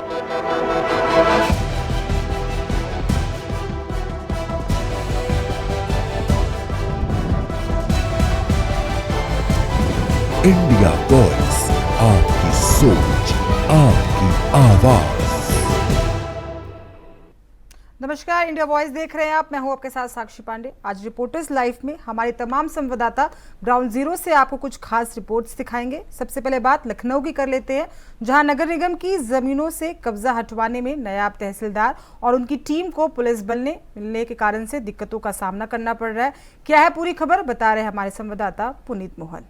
India voice, आपकी सोच, आपकी आवाज। नमस्कार, इंडिया वॉइस देख रहे हैं आप। मैं हूं आपके साथ साक्षी पांडे। आज रिपोर्टर्स लाइव में हमारे तमाम संवाददाता ग्राउंड जीरो से आपको कुछ खास रिपोर्ट्स दिखाएंगे। सबसे पहले बात लखनऊ की कर लेते हैं, जहां नगर निगम की जमीनों से कब्जा हटवाने में नायब तहसीलदार और उनकी टीम को पुलिस बल ने मिलने के कारण से दिक्कतों का सामना करना पड़ रहा है। क्या है पूरी खबर, बता रहे हैं हमारे संवाददाता पुनीत मोहन।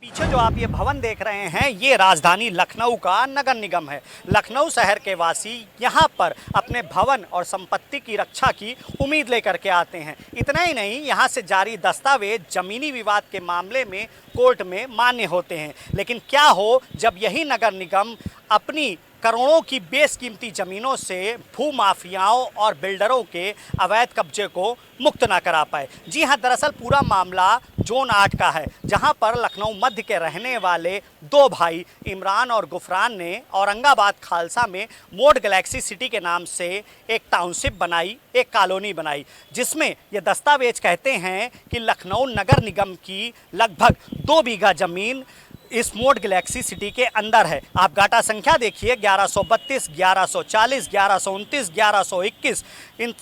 पीछे जो आप ये भवन देख रहे हैं, ये राजधानी लखनऊ का नगर निगम है। लखनऊ शहर के वासी यहाँ पर अपने भवन और संपत्ति की रक्षा की उम्मीद लेकर के आते हैं। इतना ही नहीं, यहाँ से जारी दस्तावेज जमीनी विवाद के मामले में कोर्ट में मान्य होते हैं। लेकिन क्या हो जब यही नगर निगम अपनी करोड़ों की बेशकीमती ज़मीनों से भूमाफियाओं और बिल्डरों के अवैध कब्जे को मुक्त ना करा पाए। जी हाँ, दरअसल पूरा मामला जोन 8 का है, जहां पर लखनऊ मध्य के रहने वाले दो भाई इमरान और गुफरान ने औरंगाबाद खालसा में मोड गैलेक्सी सिटी के नाम से एक टाउनशिप बनाई, एक कॉलोनी बनाई, जिसमें ये दस्तावेज कहते हैं कि लखनऊ नगर निगम की लगभग 2 बीघा ज़मीन इस मोड गैलेक्सी सिटी के अंदर है। आप गाटा संख्या देखिए, 1132, 1140, 1129, 1121,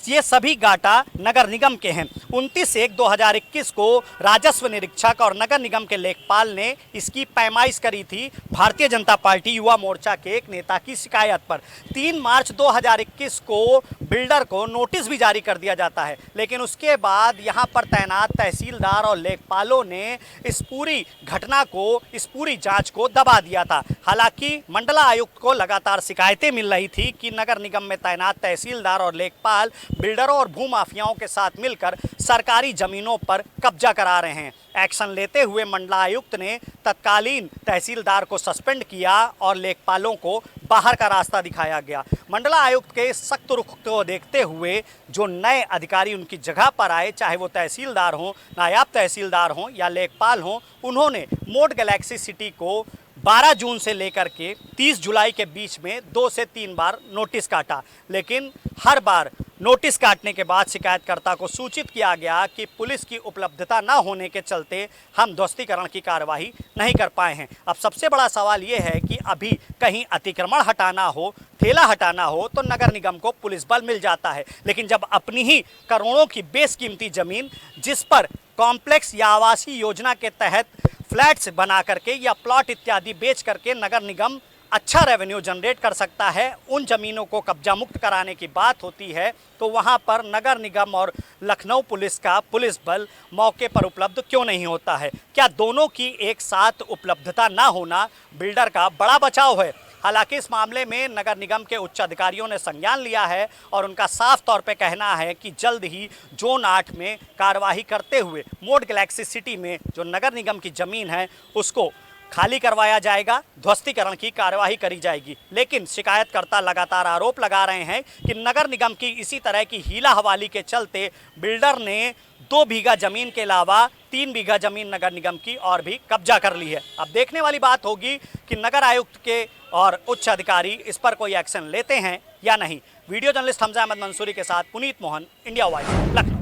ये सभी गाटा नगर निगम के हैं। 29/1/2021 को राजस्व निरीक्षक और नगर निगम के लेखपाल ने इसकी पैमाइश करी थी भारतीय जनता पार्टी युवा मोर्चा के एक नेता की शिकायत पर। 3 मार्च 2021 को बिल्डर को नोटिस भी जारी कर दिया जाता है, लेकिन उसके बाद यहाँ पर तैनात तहसीलदार और लेखपालों ने इस पूरी घटना को, इस पूरी जांच को दबा दिया था। हालांकि मंडला आयुक्त को लगातार शिकायतें मिल रही थी कि नगर निगम में तैनात तहसीलदार और लेखपाल बिल्डरों और भूमाफियाओं के साथ मिलकर सरकारी जमीनों पर कब्जा करा रहे हैं। एक्शन लेते हुए मंडला आयुक्त ने तत्कालीन तहसीलदार को सस्पेंड किया और लेखपालों को बाहर का रास्ता दिखाया गया। मंडला आयुक्त के सख्त रुख को देखते हुए जो नए अधिकारी उनकी जगह पर आए, चाहे वो तहसीलदार हों, नायब तहसीलदार हों या लेखपाल हों, उन्होंने मोड गैलेक्सी सिटी को 12 जून से लेकर के 30 जुलाई के बीच में 2 से 3 बार नोटिस काटा। लेकिन हर बार नोटिस काटने के बाद शिकायतकर्ता को सूचित किया गया कि पुलिस की उपलब्धता न होने के चलते हम ध्वस्तीकरण की कार्रवाई नहीं कर पाए हैं। अब सबसे बड़ा सवाल ये है कि अभी कहीं अतिक्रमण हटाना हो, ठेला हटाना हो, तो नगर निगम को पुलिस बल मिल जाता है। लेकिन जब अपनी ही करोड़ों की बेशकीमती ज़मीन, जिस पर कॉम्प्लेक्स या आवासीय योजना के तहत फ्लैट्स बना करके या प्लॉट इत्यादि बेच करके नगर निगम अच्छा रेवेन्यू जनरेट कर सकता है, उन ज़मीनों को कब्जा मुक्त कराने की बात होती है, तो वहां पर नगर निगम और लखनऊ पुलिस का पुलिस बल मौके पर उपलब्ध क्यों नहीं होता है? क्या दोनों की एक साथ उपलब्धता ना होना बिल्डर का बड़ा बचाव है? हालांकि इस मामले में नगर निगम के उच्च अधिकारियों ने संज्ञान लिया है और उनका साफ तौर पे कहना है कि जल्द ही जोन 8 में कार्यवाही करते हुए मोड गैलेक्सी सिटी में जो नगर निगम की ज़मीन है उसको खाली करवाया जाएगा, ध्वस्तीकरण की कार्यवाही करी जाएगी। लेकिन शिकायतकर्ता लगातार आरोप लगा रहे हैं कि नगर निगम की इसी तरह की हीला हवाली के चलते बिल्डर ने 2 बीघा ज़मीन के अलावा 3 बीघा ज़मीन नगर निगम की और भी कब्जा कर ली है। अब देखने वाली बात होगी कि नगर आयुक्त के और उच्च अधिकारी इस पर कोई एक्शन लेते हैं या नहीं। वीडियो जर्नलिस्ट हमजा अहमद मंसूरी के साथ पुनीत मोहन, इंडिया वॉइस, लखनऊ।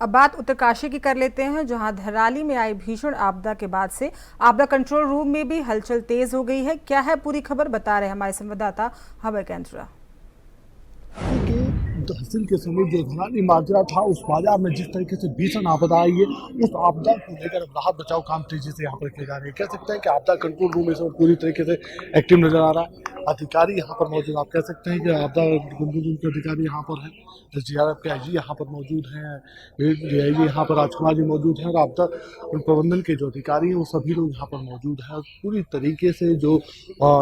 अब बात उत्तरकाशी की कर लेते हैं, जहां धराली में आई भीषण आपदा के बाद से आपदा कंट्रोल रूम में भी हलचल तेज हो गई है। क्या है पूरी खबर, बता रहे हैं हमारे संवाददाता हबे केंद्रा। तहसील के समीप जो धराली माजरा था, उस बाजार में जिस तरीके से भीषण आपदा आई है, उस आपदा को लेकर राहत बचाव काम तेजी से यहाँ पर किए जा रहे हैं। कह सकते हैं कि आपदा कंट्रोल रूम इस वक्त पूरी तरीके से एक्टिव नजर आ रहा है। अधिकारी यहाँ पर मौजूद, आप कह सकते हैं कि आपदा कंट्रोल रूम के अधिकारी यहाँ पर हैं, SDRF के IG यहाँ पर मौजूद हैं, DIG यहाँ पर राजकुमार जी मौजूद हैं और आपदा प्रबंधन के जो अधिकारी हैं वो सभी लोग यहाँ पर मौजूद हैं। पूरी तरीके से जो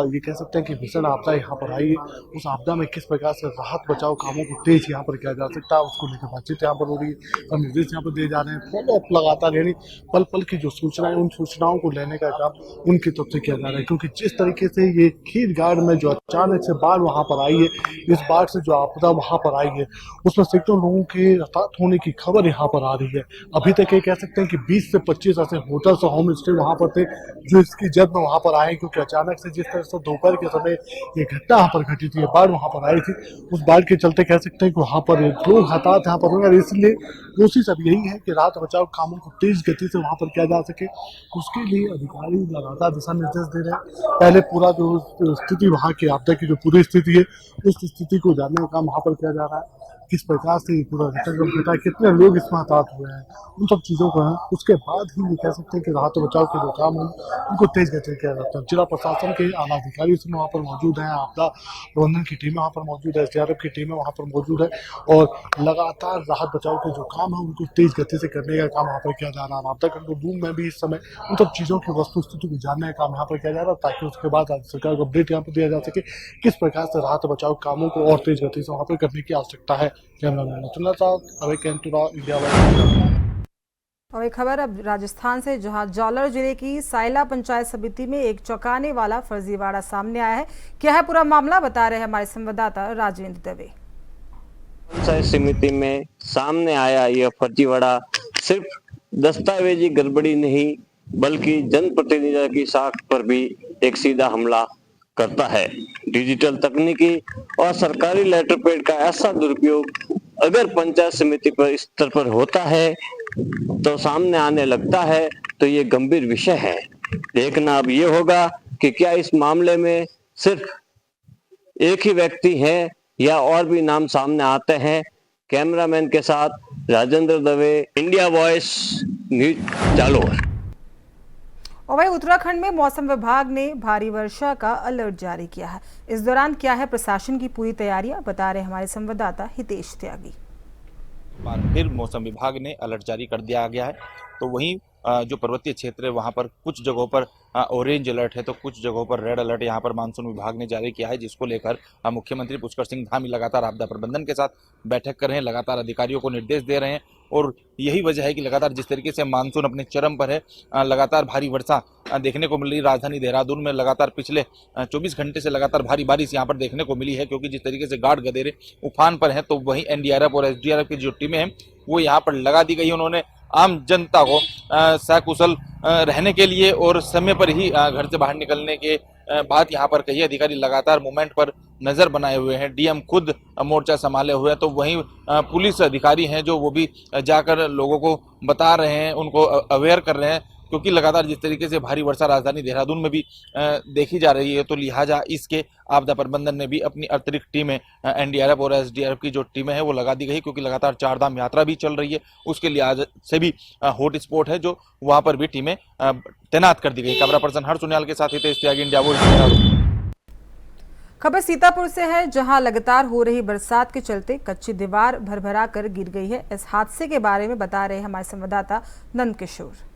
ये कह सकते हैं कि भीषण आपदा यहाँ पर आई है, उस आपदा में किस प्रकार से राहत बचाव कामों को तेज यहाँ पर किया जा सकता है, उसको लेकर बातचीत यहाँ पर हो रही है और निर्देश यहाँ पर दिए जा रहे हैं। फॉलो अप लगातार, यानी पल पल की जो सूचनाएं, उन सूचनाओं को लेने का काम उनकी तरफ से किया जा रहा है। क्योंकि जिस तरीके से ये खीर गाड़ समय जो अचानक से बाढ़ वहाँ पर आई है, इस बाढ़ से जो आपदा वहाँ पर आई है उसमें सैकड़ों लोगों के हताहत होने की खबर यहाँ पर आ रही है। अभी तक ये कह सकते हैं कि 20 से 25 ऐसे होटल्स और होम स्टे वहाँ पर थे जो इसकी जद में वहाँ पर आए, क्योंकि अचानक से जिस तरह से दोपहर के समय ये घटना यहाँ पर घटी थी, बाढ़ वहाँ पर आई थी, उस बाढ़ के चलते कह सकते हैं कि वहाँ पर लोग हताहत यहाँ पर हुए। और इसलिए कोशिश अब यही है कि राहत बचाव कामों को तेज गति से वहाँ पर किया जा सके। उसके लिए अधिकारी लगातार दिशा निर्देश दे रहे हैं। पहले पूरा जो स्थिति वहाँ की आपदा की जो पूरी स्थिति है उस स्थिति को जानने का काम वहाँ पर किया जा रहा है, किस प्रकार से ये पूरा घटनाक्रम घटा, कितने लोग इसमें हताहत हुए हैं, उन सब चीज़ों को है। उसके बाद ही ये कह सकते हैं कि राहत बचाव के जो काम है उनको तेज गति किया जाता है। जिला प्रशासन के आला अधिकारी उसमें वहाँ पर मौजूद हैं, आपदा प्रबंधन की टीमें वहाँ पर मौजूद है, SDRF की टीमें वहाँ पर मौजूद है और लगातार राहत बचाव के जो काम है उनको तेज गति से करने का काम वहाँ पर किया जा रहा है। आपदा कंट्रोल रूम में भी इस समय उन सब चीज़ों की वस्तु स्थिति को जानने का काम यहाँ पर किया जा रहा है, ताकि उसके बाद राज्य सरकार को अपडेट यहाँ पर दिया जा सके किस प्रकार से राहत बचाव कामों को और तेज गति से वहाँ पर करने की आवश्यकता है। कैमरामैन नथुला साहब, अवे कैंटुरा, इंडिया वाइज। और एक खबर अब राजस्थान से, जहां जालौर जिले की सायला पंचायत समिति में एक चौंकाने वाला फर्जीवाड़ा सामने आया है। क्या है पूरा मामला, बता रहे हैं हमारे संवाददाता राजेंद्र दवे। पंचायत समिति में सामने आया यह फर्जीवाड़ा सिर्फ दस्तावेजी गड़बड़ी नहीं बल्कि जनप्रतिनिधियों की साख पर भी एक सीधा हमला करता है। डिजिटल तकनीकी और सरकारी लेटर पैड का ऐसा दुरुपयोग अगर पंचायत समिति पर स्तर पर होता है तो सामने आने लगता है, तो ये गंभीर विषय है। देखना अब ये होगा कि क्या इस मामले में सिर्फ एक ही व्यक्ति है या और भी नाम सामने आते हैं। कैमरामैन के साथ Rajendra Dave, India voice news Jalore. और वहीं उत्तराखंड में मौसम विभाग ने भारी वर्षा का अलर्ट जारी किया है। इस दौरान क्या है प्रशासन की पूरी तैयारियां, बता रहे हमारे संवाददाता हितेश त्यागी। फिर मौसम विभाग ने अलर्ट जारी कर दिया गया है, तो वहीं जो पर्वतीय क्षेत्र है वहां पर कुछ जगहों पर ऑरेंज अलर्ट है तो कुछ जगहों पर रेड अलर्ट यहां पर मानसून विभाग ने जारी किया है, जिसको लेकर मुख्यमंत्री पुष्कर सिंह धामी लगातार आपदा प्रबंधन के साथ बैठक कर रहे हैं, लगातार अधिकारियों को निर्देश दे रहे हैं। और यही वजह है कि लगातार जिस तरीके से मानसून अपने चरम पर है, लगातार भारी वर्षा देखने को मिल रही। राजधानी देहरादून में लगातार पिछले 24 घंटे से लगातार भारी बारिश यहाँ पर देखने को मिली है, क्योंकि जिस तरीके से गाढ़ गदेरे उफान पर हैं, तो वहीं NDRF और SDRF की जो टीमें हैं वो यहाँ पर लगा दी गई। उन्होंने आम जनता को सकुशल रहने के लिए और समय पर ही घर से बाहर निकलने के बात यहाँ पर कही। अधिकारी लगातार मूवमेंट पर नजर बनाए हुए हैं, DM खुद मोर्चा संभाले हुए हैं, तो वहीं पुलिस अधिकारी हैं जो वो भी जाकर लोगों को बता रहे हैं, उनको अवेयर कर रहे हैं, क्योंकि लगातार जिस तरीके से भारी वर्षा राजधानी देहरादून में भी देखी जा रही है, तो लिहाजा इसके आपदा प्रबंधन ने भी अपनी अतिरिक्त टीमें NDRF और SDRF की जो टीमें हैं वो लगा दी गई, क्योंकि लगातार चारधाम यात्रा भी चल रही है, उसके लिहाज से भी हॉट स्पॉट है जो वहां पर भी टीमें तैनात कर दी गई। कैमरा पर्सन हर सुनियाल के साथ हितेश त्यागी, इंडिया वॉइस। खबर सीतापुर से है, जहां लगातार हो रही बरसात के चलते कच्ची दीवार भरभरा कर गिर गई है। इस हादसे के बारे में बता रहे हमारे संवाददाता नंद किशोर।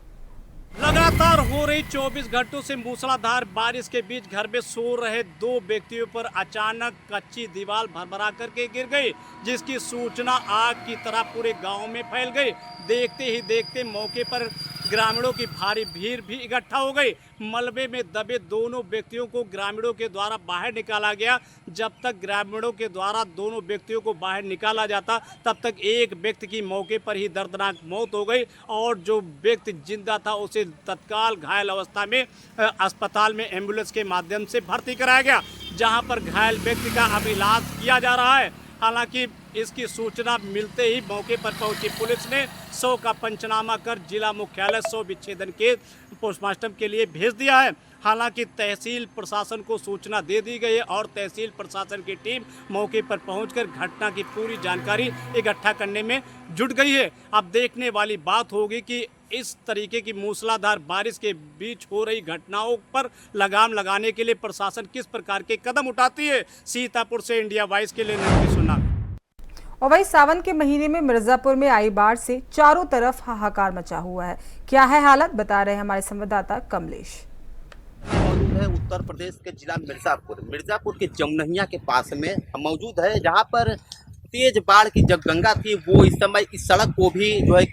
लगातार हो रही 24 घंटों से मूसलाधार बारिश के बीच घर में सो रहे 2 व्यक्तियों पर अचानक कच्ची दीवार भरभरा करके गिर गई, जिसकी सूचना आग की तरह पूरे गांव में फैल गई। देखते ही देखते मौके पर ग्रामीणों की भारी भीड़ भी इकट्ठा हो गई। मलबे में दबे दोनों व्यक्तियों को ग्रामीणों के द्वारा बाहर निकाला गया। जब तक ग्रामीणों के द्वारा दोनों व्यक्तियों को बाहर निकाला जाता, तब तक एक व्यक्ति की मौके पर ही दर्दनाक मौत हो गई और जो व्यक्ति जिंदा था उसे तत्काल घायल अवस्था में अस्पताल में एम्बुलेंस के माध्यम से भर्ती कराया गया, जहां पर घायल व्यक्ति का अब इलाज किया जा रहा है। हालांकि इसकी सूचना मिलते ही मौके पर पहुंची पुलिस ने शव का पंचनामा कर जिला मुख्यालय शव विच्छेदन के पोस्टमार्टम के लिए भेज दिया है। हालांकि तहसील प्रशासन को सूचना दे दी गई है और तहसील प्रशासन की टीम मौके पर पहुंचकर घटना की पूरी जानकारी इकट्ठा करने में जुट गई है। अब देखने वाली बात होगी कि इस तरीके की मूसलाधार बारिश के बीच हो रही घटनाओं पर लगाम लगाने के लिए प्रशासन किस प्रकार के कदम उठाती है। सीतापुर से इंडिया वॉइस के लिए नंदी सुना। और वही सावन के महीने में मिर्जापुर में आई बाढ़ से चारों तरफ हाहाकार मचा हुआ है। क्या है हालत, बता रहे हैं हमारे संवाददाता कमलेश। मौजूद है उत्तर प्रदेश के जिला मिर्जापुर के जमुनहिया के पास में मौजूद है, जहां पर तेज बाढ़ की जब गंगा थी वो इस समय इस सड़क को भी जो है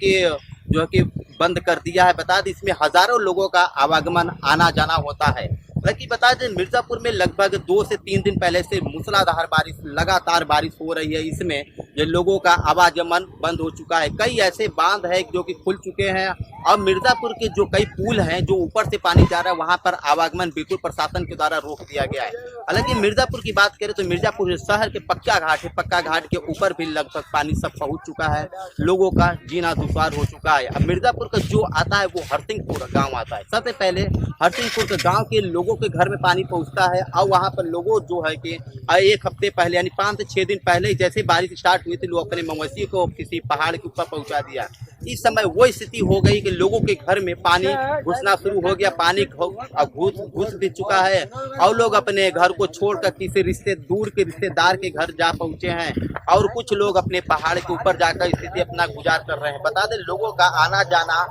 कि बंद कर दिया है। बता दें इसमें हजारों लोगों का आवागमन आना जाना होता है। हालांकि बता दें मिर्जापुर में लगभग 2 से 3 दिन पहले से मूसलाधार बारिश, लगातार बारिश हो रही है। इसमें ये लोगों का आवागमन बंद हो चुका है। कई ऐसे बांध है जो कि खुल चुके हैं। अब मिर्जापुर के जो कई पुल हैं जो ऊपर से पानी जा रहा है वहां पर आवागमन बिल्कुल प्रशासन के द्वारा रोक दिया गया है। हालांकि मिर्जापुर की बात करें तो मिर्जापुर शहर के पक्का घाट है, पक्का घाट के ऊपर भी लगभग पानी सब पहुंच चुका है। लोगों का जीना दुश्वार हो चुका है। अब मिर्जापुर का जो आता है वो हरसिंहपुर गाँव आता है। सबसे पहले हरसिंहपुर के गाँव के लोगों के घर में पानी पहुंचता है और वहां पर लोगों जो है कि 1 हफ्ते पहले यानी 5 से 6 दिन पहले जैसे बारिश स्टार्ट हुई थी लोग अपने मवेशी को किसी पहाड़ के ऊपर पहुंचा दिया। इस समय वो स्थिति हो गई कि लोगों के घर में पानी घुसना शुरू हो गया। पानी घुस भी चुका है और लोग अपने घर को छोड़कर किसी दूर के रिश्तेदार के घर जा पहुंचे हैं और कुछ लोग अपने पहाड़ के ऊपर जाकर स्थिति अपना गुजार कर रहे हैं। बता दें लोगों का आना जाना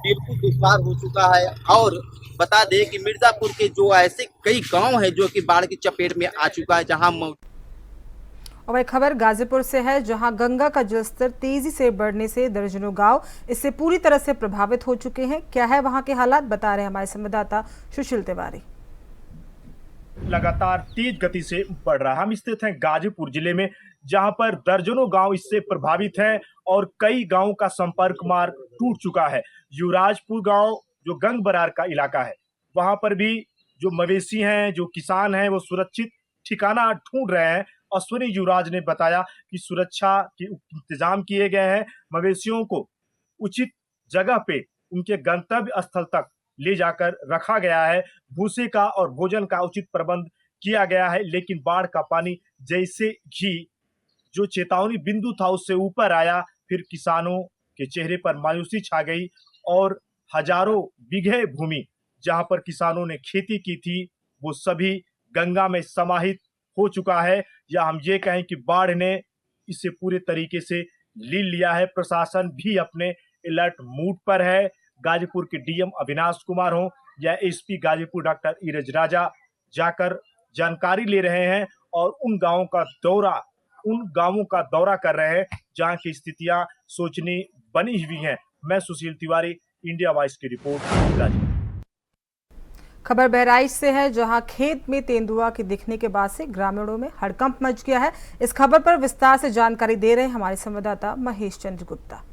बिल्कुल दुश्वार हो चुका है। और बता दें कि मिर्जापुर के जो ऐसे कई गांव हैं जो कि बाढ़ की चपेट में आ चुका है। जहां और वही खबर गाजीपुर से है, जहां गंगा का जलस्तर तेजी से बढ़ने से दर्जनों गांव इससे पूरी तरह से प्रभावित हो चुके हैं। क्या है वहां के हालात, बता रहे हैं हमारे संवाददाता सुशील तिवारी। लगातार तेज गति से बढ़ रहा है। हम स्थित हैं गाजीपुर जिले में, जहां पर दर्जनों गांव इससे प्रभावित हैं और कई गांवों का संपर्क मार्ग टूट चुका है। युवराजपुर गांव जो गंग बरार का इलाका है, वहां पर भी जो मवेशी हैं, जो किसान हैं, वो सुरक्षित ठिकाना ढूंढ रहे हैं। अश्विनी युवराज ने बताया कि सुरक्षा के इंतजाम किए गए हैं। मवेशियों को उचित जगह पे उनके गंतव्य स्थल तक ले जाकर रखा गया है। भूसे का और भोजन का उचित प्रबंध किया गया है। लेकिन बाढ़ का पानी जैसे ही जो चेतावनी बिंदु था उससे ऊपर आया, फिर किसानों के चेहरे पर मायूसी छा गई और हजारों बीघे भूमि जहां पर किसानों ने खेती की थी वो सभी गंगा में समाहित हो चुका है। या हम ये कहें कि बाढ़ ने इसे पूरे तरीके से ले लिया है। प्रशासन भी अपने अलर्ट मूड पर है। गाजीपुर के डीएम अविनाश कुमार हो या एसपी गाजीपुर डॉक्टर ईरज राजा जाकर जानकारी ले रहे हैं और उन गांवों का दौरा कर रहे हैं जहां की स्थितियां सोचनी बनी हुई हैं। मैं सुशील तिवारी, इंडिया वॉइस की रिपोर्ट गाजीपुर। खबर बहराइच से है, जहां खेत में तेंदुआ के दिखने के बाद से ग्रामीणों में हड़कंप मच गया है। इस खबर पर विस्तार से जानकारी दे रहे हैं हमारे संवाददाता महेश चंद्र गुप्ता।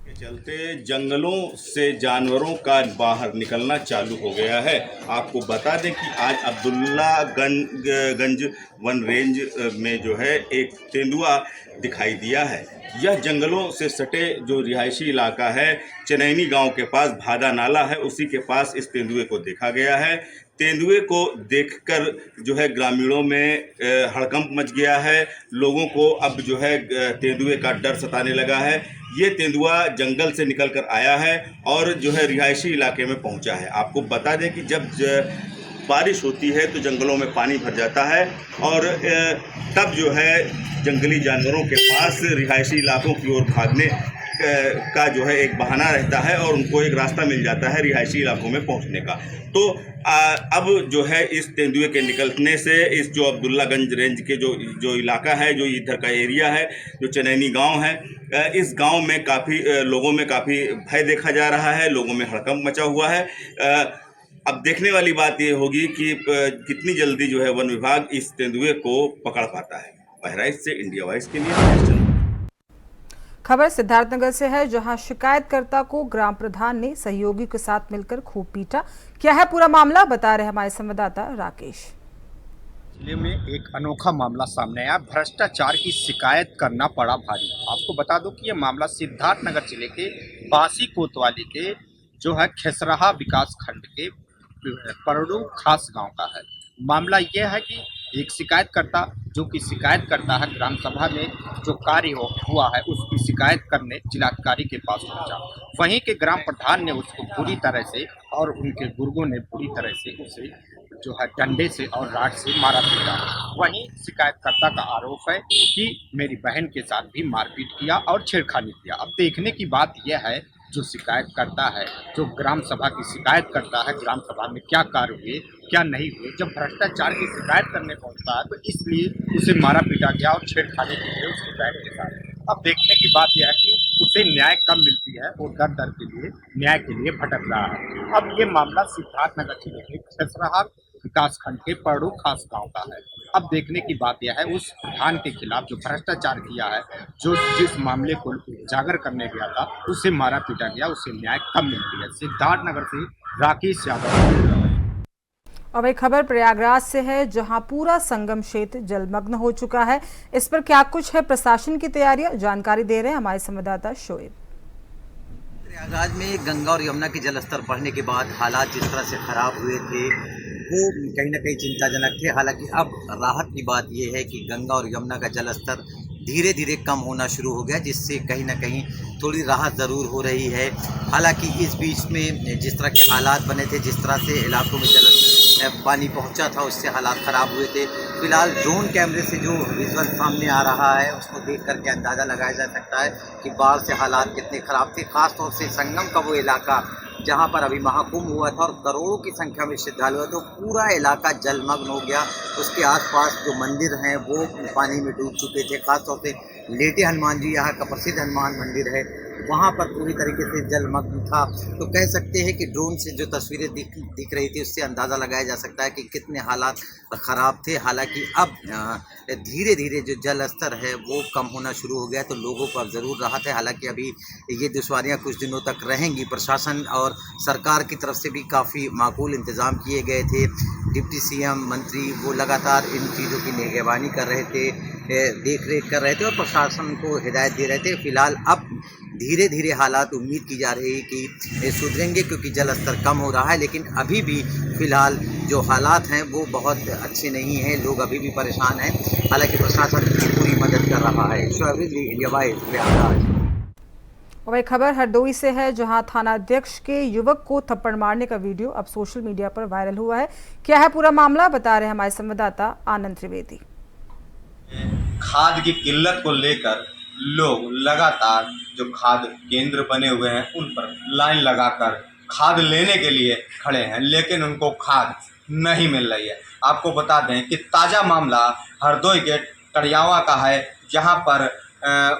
के चलते जंगलों से जानवरों का बाहर निकलना चालू हो गया है। आपको बता दें कि आज अब्दुल्लागंज वन रेंज में जो है एक तेंदुआ दिखाई दिया है। यह जंगलों से सटे जो रिहायशी इलाका है, चनैनी गांव के पास भादा नाला है, उसी के पास इस तेंदुए को देखा गया है। तेंदुए को देखकर जो है ग्रामीणों में हड़कंप मच गया है। लोगों को अब जो है तेंदुए का डर सताने लगा है। ये तेंदुआ जंगल से निकल कर आया है और जो है रिहायशी इलाके में पहुंचा है। आपको बता दें कि जब बारिश होती है तो जंगलों में पानी भर जाता है और तब जो है जंगली जानवरों के पास रिहायशी इलाकों की ओर भागने का जो है एक बहाना रहता है और उनको एक रास्ता मिल जाता है रिहायशी इलाकों में पहुंचने का। तो अब जो है इस तेंदुए के निकलने से इस जो अब्दुल्लागंज रेंज के जो इलाका है, जो इधर का एरिया है, जो चनैनी गांव है, इस गांव में काफ़ी लोगों में काफ़ी भय देखा जा रहा है। लोगों में हड़कंप मचा हुआ है। अब देखने वाली बात ये होगी कि कितनी जल्दी जो है वन विभाग इस तेंदुए को पकड़ पाता है। बहराइच से इंडिया वॉइस के लिए खबर सिद्धार्थनगर से है, जहां शिकायतकर्ता को ग्राम प्रधान ने सहयोगी के साथ मिलकर खूब पीटा। क्या है पूरा मामला, बता रहे हमारे संवाददाता राकेश। जिले में एक अनोखा मामला सामने आया। भ्रष्टाचार की शिकायत करना पड़ा भारी। आपको बता दूं कि यह मामला सिद्धार्थनगर जिले के बासी कोतवाली के जो है खेसराहा विकास खंड के परडू खास गांव का है। मामला यह है कि एक शिकायतकर्ता जो कि शिकायत करता है ग्राम सभा में जो कार्य हुआ है उसकी शिकायत करने जिलाधिकारी के पास पहुंचा। वहीं के ग्राम प्रधान ने उसको बुरी तरह से और उनके गुर्गों ने बुरी तरह से उसे जो है डंडे से और राड से मारा पीटा। वहीं शिकायतकर्ता का आरोप है कि मेरी बहन के साथ भी मारपीट किया और छेड़खानी किया। अब देखने की बात यह है जो शिकायत करता है, जो ग्राम सभा की शिकायत करता है, ग्राम सभा में क्या कार्य हुए क्या नहीं हुए। जब भ्रष्टाचार की शिकायत करने पहुंचता है तो इसलिए उसे मारा पीटा गया और छेड़खानी की गई उसकी बहन के साथ। अब देखने की बात यह है कि उसे न्याय कब मिलती है और दर दर के लिए न्याय के लिए भटक रहा है। अब ये मामला सिद्धार्थनगर जिले के खसराहा विकासखंड के पड़ू खास गांव का है। अब देखने की बात यह है उस प्रधान के खिलाफ जो भ्रष्टाचार किया है, जो जिस मामले को उजागर करने गया था उसे मारा पीटा गया, उसे न्याय कब मिलती है। सिद्धार्थनगर से राकेश यादव। अब एक खबर प्रयागराज से है, जहां पूरा संगम क्षेत्र जलमग्न हो चुका है। इस पर क्या कुछ है प्रशासन की तैयारियां, जानकारी दे रहे हैं हमारे संवाददाता शोएब। प्रयागराज में गंगा और यमुना के जलस्तर बढ़ने के बाद हालात जिस तरह से खराब हुए थे वो कहीं ना कहीं चिंताजनक थे। हालांकि अब राहत की बात यह है कि गंगा और यमुना का जलस्तर धीरे धीरे कम होना शुरू हो गया, जिससे कहीं ना कहीं थोड़ी राहत ज़रूर हो रही है। हालांकि इस बीच में जिस तरह के हालात बने थे, जिस तरह से इलाकों में पानी पहुंचा था, उससे हालात ख़राब हुए थे। फिलहाल ड्रोन कैमरे से जो विजुअल सामने आ रहा है उसको देख करके अंदाज़ा लगाया जा सकता है कि बाढ़ से हालात कितने ख़राब थे। ख़ासतौर से संगम का वो इलाका जहां पर अभी महाकुंभ हुआ था और करोड़ों की संख्या में श्रद्धालु हुए, तो पूरा इलाका जलमग्न हो गया। उसके आसपास जो मंदिर हैं वो पानी में डूब चुके थे। खासतौर से लेटे हनुमान जी, यहाँ का प्रसिद्ध हनुमान मंदिर है, वहाँ पर पूरी तरीके से जलमग्न था। तो कह सकते हैं कि ड्रोन से जो तस्वीरें दिख रही थी उससे अंदाज़ा लगाया जा सकता है कि कितने हालात ख़राब थे। हालांकि अब धीरे धीरे जो जल स्तर है वो कम होना शुरू हो गया, तो लोगों को अब ज़रूर राहत है। हालांकि अभी ये दुश्वारियाँ कुछ दिनों तक रहेंगी। प्रशासन और सरकार की तरफ से भी काफ़ी माकूल इंतज़ाम किए गए थे। डिप्टी सीएम, मंत्री वो लगातार इन चीज़ों की निगरानी कर रहे थे, देख रेख कर रहे थे और प्रशासन को हिदायत दे रहे थे। फिलहाल अब धीरे धीरे हालात उम्मीद की जा रही है कि सुधरेंगे, क्योंकि जल स्तर कम हो रहा है। लेकिन अभी भी फिलहाल जो हालात हैं वो बहुत अच्छे नहीं हैं, लोग अभी भी परेशान हैं। हालांकि प्रशासन पूरी मदद कर रहा है। India voice Prayagraj. और एक खबर हरदोई से है, जहां थाना अध्यक्ष के युवक को थप्पड़ मारने का वीडियो अब सोशल मीडिया पर वायरल हुआ है। क्या है पूरा मामला, बता रहे हैं हमारे संवाददाता आनंद त्रिवेदी। खाद की किल्लत को लेकर लोग लगातार जो खाद केंद्र बने हुए हैं उन पर लाइन लगाकर खाद लेने के लिए खड़े हैं, लेकिन उनको खाद नहीं मिल रही है। आपको बता दें कि ताज़ा मामला हरदोई के टड़ियावा का है, जहां पर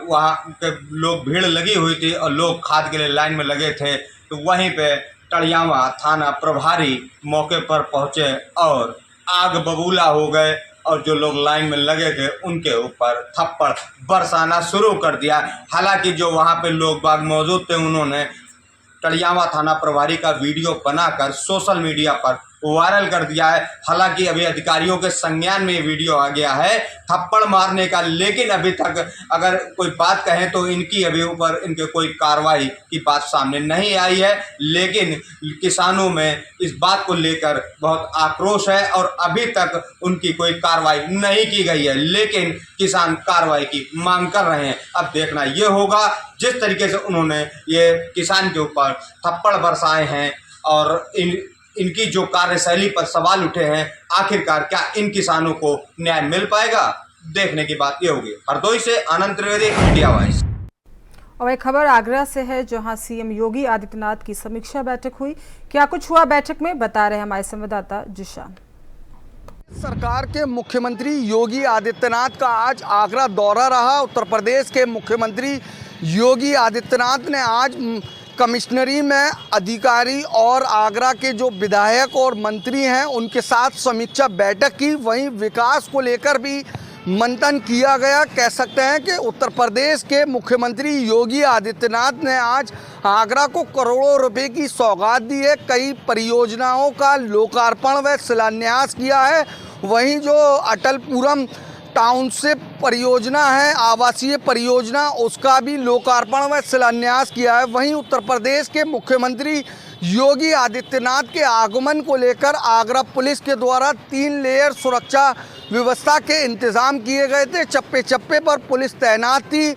वहाँ के लोग भीड़ लगी हुई थी और लोग खाद के लिए लाइन में लगे थे। तो वहीं पे टड़ियावा थाना प्रभारी मौके पर पहुँचे और आग बबूला हो गए और जो लोग लाइन में लगे थे उनके ऊपर थप्पड़ बरसाना शुरू कर दिया। हालांकि जो वहां पे लोग बाग मौजूद थे उन्होंने टड़ियावा थाना प्रभारी का वीडियो बनाकर सोशल मीडिया पर वायरल कर दिया है। हालांकि अभी अधिकारियों के संज्ञान में ये वीडियो आ गया है थप्पड़ मारने का, लेकिन अभी तक अगर कोई बात कहें तो इनकी अभी ऊपर इनके कोई कार्रवाई की बात सामने नहीं आई है। लेकिन किसानों में इस बात को लेकर बहुत आक्रोश है और अभी तक उनकी कोई कार्रवाई नहीं की गई है, लेकिन किसान कार्रवाई की मांग कर रहे हैं। अब देखना ये होगा जिस तरीके से उन्होंने ये किसान के ऊपर थप्पड़ बरसाए हैं और इनकी जो कार्यशैली पर सवाल उठे हैं, आखिरकार क्या इन किसानों को न्याय मिल पाएगा, देखने की बात ये होगी। हरदोई से आनंद त्रिवेदी, इंडिया वॉइस। और एक खबर आगरा से है, जहां सीएम योगी आदित्यनाथ की समीक्षा बैठक हुई। क्या कुछ हुआ बैठक में, बता रहे हैं हमारे संवाददाता जिशान। सरकार के मुख्यमंत्री योगी आदित्यनाथ का आज आगरा दौरा रहा। उत्तर प्रदेश के मुख्यमंत्री योगी आदित्यनाथ ने आज कमिश्नरी में अधिकारी और आगरा के जो विधायक और मंत्री हैं उनके साथ समीक्षा बैठक की। वहीं विकास को लेकर भी मंथन किया गया। कह सकते हैं कि उत्तर प्रदेश के मुख्यमंत्री योगी आदित्यनाथ ने आज आगरा को करोड़ों रुपए की सौगात दी है। कई परियोजनाओं का लोकार्पण व शिलान्यास किया है। वहीं जो अटलपुरम टाउनशिप परियोजना है, आवासीय परियोजना, उसका भी लोकार्पण व शिलान्यास किया है। वहीं उत्तर प्रदेश के मुख्यमंत्री योगी आदित्यनाथ के आगमन को लेकर आगरा पुलिस के द्वारा 3 लेयर सुरक्षा व्यवस्था के इंतजाम किए गए थे। चप्पे चप्पे पर पुलिस तैनात थी।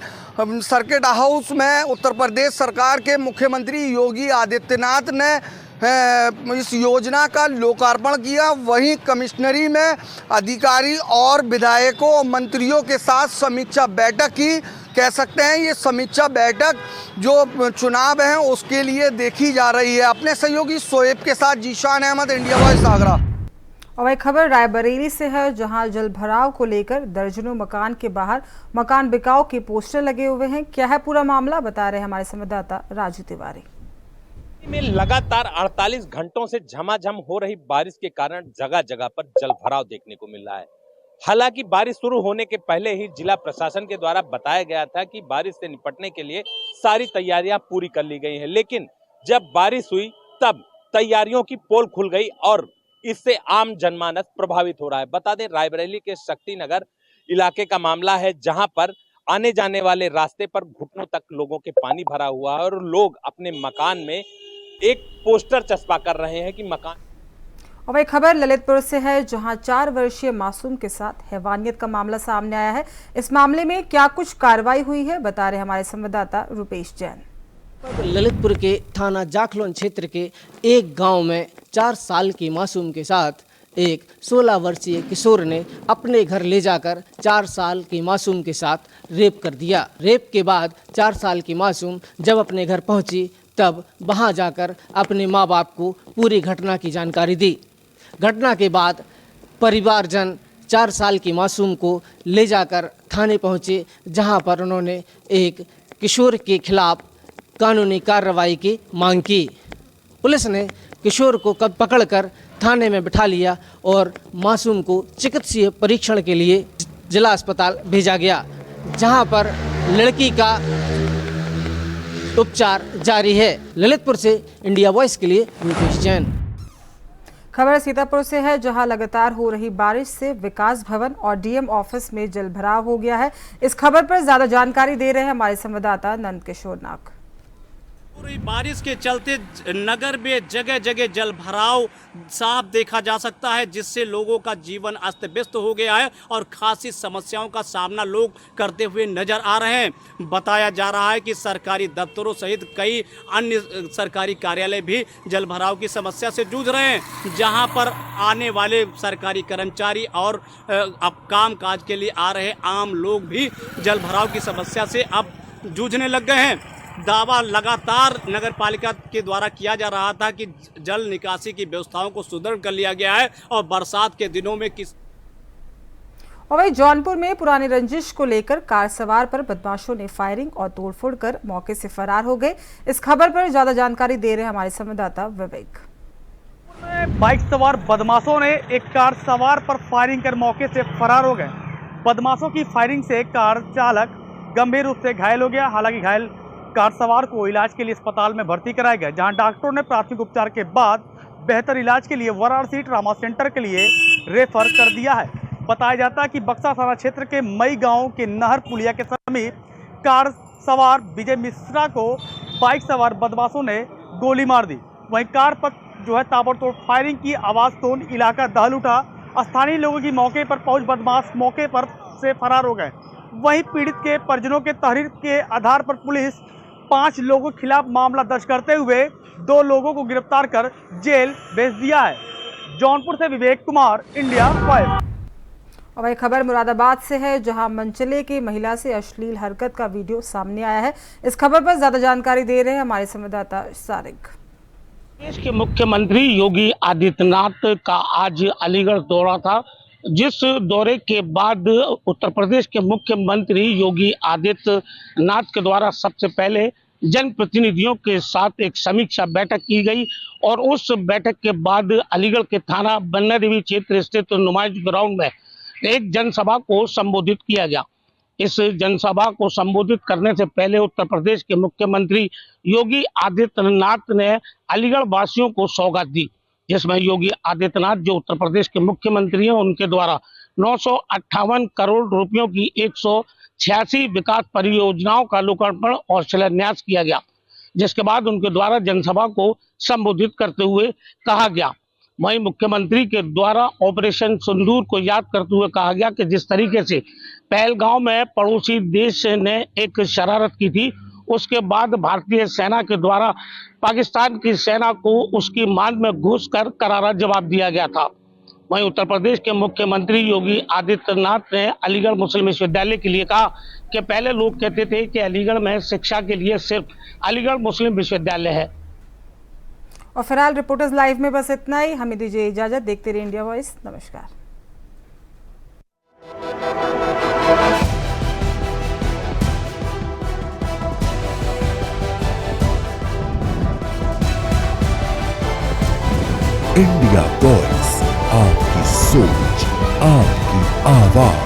सर्किट हाउस में उत्तर प्रदेश सरकार के मुख्यमंत्री योगी आदित्यनाथ ने इस योजना का लोकार्पण किया। वहीं कमिश्नरी में अधिकारी और विधायकों और मंत्रियों के साथ समीक्षा बैठक की। कह सकते हैं ये समीक्षा बैठक जो चुनाव है उसके लिए देखी जा रही है। अपने सहयोगी शोएब के साथ जीशान अहमद, इंडिया वॉइस आगरा। और एक खबर रायबरेली से है, जहां जल भराव को लेकर दर्जनों मकान के बाहर मकान बिकाऊ के पोस्टर लगे हुए हैं। क्या है पूरा मामला, बता रहे हमारे संवाददाता राजू तिवारी। में लगातार 48 घंटों से झमाझम हो रही बारिश के कारण जगह जगह पर जल भराव देखने को मिल रहा है। हालांकि बारिश शुरू होने के पहले ही जिला प्रशासन के द्वारा बताया गया था कि बारिश से निपटने के लिए सारी तैयारियां पूरी कर ली गई हैं, लेकिन जब बारिश हुई तब तैयारियों की पोल खुल गई और इससे आम जनमानस प्रभावित हो रहा है। बता दें, रायबरेली के शक्ति नगर इलाके का मामला है, जहां पर आने जाने वाले रास्ते पर घुटनों तक लोगों के पानी भरा हुआ है और लोग अपने मकान में एक पोस्टर चस्पा कर रहे हैं कि मकान। और वही खबर ललितपुर से है, जहां 4 वर्षीय मासूम के साथ हैवानियत का मामला सामने आया है। इस मामले में क्या कुछ कार्रवाई हुई है, बता रहे हमारे संवाददाता रुपेश जैन। ललितपुर के थाना जाखलोन क्षेत्र के एक गांव में 4 साल की मासूम के साथ एक 16 वर्षीय किशोर ने अपने घर ले जाकर 4 साल की मासूम के साथ रेप कर दिया। रेप के बाद 4 साल की मासूम जब अपने घर पहुंची तब वहां जाकर अपने माँ बाप को पूरी घटना की जानकारी दी। घटना के बाद परिवारजन 4 साल की मासूम को ले जाकर थाने पहुंचे, जहां पर उन्होंने एक किशोर के खिलाफ कानूनी कार्रवाई की मांग की। पुलिस ने किशोर को पकड़कर थाने में बिठा लिया और मासूम को चिकित्सीय परीक्षण के लिए जिला अस्पताल भेजा गया, जहां पर लड़की का उपचार जारी है। ललितपुर से इंडिया वॉइस के लिए रुपेश जैन। खबर सीतापुर से है, जहां लगातार हो रही बारिश से विकास भवन और डीएम ऑफिस में जलभराव हो गया है। इस खबर पर ज्यादा जानकारी दे रहे हैं हमारे संवाददाता नंद किशोर नाग। पूरी बारिश के चलते नगर में जगह जगह जल भराव साफ देखा जा सकता है, जिससे लोगों का जीवन अस्त व्यस्त हो गया है और खासी समस्याओं का सामना लोग करते हुए नजर आ रहे हैं। बताया जा रहा है कि सरकारी दफ्तरों सहित कई अन्य सरकारी कार्यालय भी जल भराव की समस्या से जूझ रहे हैं, जहां पर आने वाले सरकारी कर्मचारी और अब काम काज के लिए आ रहे आम लोग भी जल भराव की समस्या से अब जूझने लग गए हैं। दावा लगातार नगर पालिका के द्वारा किया जा रहा था कि जल निकासी की व्यवस्थाओं को सुदृढ़ कर लिया गया है और बरसात के दिनों में और वही जौनपुर में पुरानी रंजिश को लेकर कार सवार पर बदमाशों ने फायरिंग और तोड़फोड़ कर मौके से फरार हो गए। इस खबर पर ज्यादा जानकारी दे रहे हैं हमारे संवाददाता विवेक। बाइक सवार बदमाशों ने एक कार सवार पर फायरिंग कर मौके से फरार हो गए। बदमाशों की फायरिंग से कार चालक गंभीर रूप से घायल हो गया। हालांकि घायल कार सवार को इलाज के लिए अस्पताल में भर्ती कराया गया, जहां डॉक्टरों ने प्राथमिक उपचार के बाद बेहतर इलाज के लिए वाराणसी ट्रामा सेंटर के लिए रेफर कर दिया है। बताया जाता है कि बक्सा थाना क्षेत्र के मई गांव के नहर पुलिया के समीप कार सवार विजय मिश्रा को बाइक सवार बदमाशों ने गोली मार दी। वहीं कार पर जो है ताबड़तोड़ फायरिंग की आवाज़ तो इलाका दहल उठा। स्थानीय लोगों की मौके पर पहुंच बदमाश मौके पर से फरार हो गए। वहीं पीड़ित के परिजनों के तहरीर के आधार पर पुलिस 5 लोगों के खिलाफ मामला दर्ज करते हुए 2 लोगों को गिरफ्तार कर जेल भेज दिया है। जौनपुर से विवेक कुमार, इंडिया वॉइस। और वही खबर मुरादाबाद से है, जहां मंचले की महिला से अश्लील हरकत का वीडियो सामने आया है। इस खबर पर ज्यादा जानकारी दे रहे हैं हमारे संवाददाता सारिक। प्रदेश के मुख्यमंत्री योगी आदित्यनाथ का आज अलीगढ़ दौरा था, जिस दौरे के बाद उत्तर प्रदेश के मुख्यमंत्री योगी आदित्यनाथ के द्वारा सबसे पहले जनप्रतिनिधियों के साथ एक समीक्षा बैठक की गई और उस बैठक के बाद अलीगढ़ के थाना बन्ना देवी क्षेत्र स्थित नुमाइश ग्राउंड में एक जनसभा को संबोधित किया गया। इस जनसभा को संबोधित करने से पहले उत्तर प्रदेश के मुख्यमंत्री योगी आदित्यनाथ ने अलीगढ़ वासियों को सौगात दी, जिसमें योगी आदित्यनाथ जो उत्तर प्रदेश के मुख्यमंत्री हैं, उनके द्वारा 958 करोड़ रुपयों की 186 विकास परियोजनाओं का लोकार्पण और शिलान्यास किया गया, जिसके बाद उनके द्वारा जनसभा को संबोधित करते हुए कहा गया। वहीं मुख्यमंत्री के द्वारा ऑपरेशन सिंदूर को याद करते हुए कहा गया कि जिस तरीके से पहलगांव में पड़ोसी देश ने एक शरारत की थी, उसके बाद भारतीय सेना के द्वारा पाकिस्तान की सेना को उसकी मान में घुसकर करारा जवाब दिया गया था। वहीं उत्तर प्रदेश के मुख्यमंत्री योगी आदित्यनाथ ने अलीगढ़ मुस्लिम विश्वविद्यालय के लिए कहा कि पहले लोग कहते थे कि अलीगढ़ में शिक्षा के लिए सिर्फ अलीगढ़ मुस्लिम विश्वविद्यालय है। और फिलहाल रिपोर्टर्स लाइव में बस इतना ही। हमें दीजिए इजाजत, देखते रहिए इंडिया वॉइस। नमस्कार। इंडिया वॉइस, आपकी सोच, आपकी आवाज।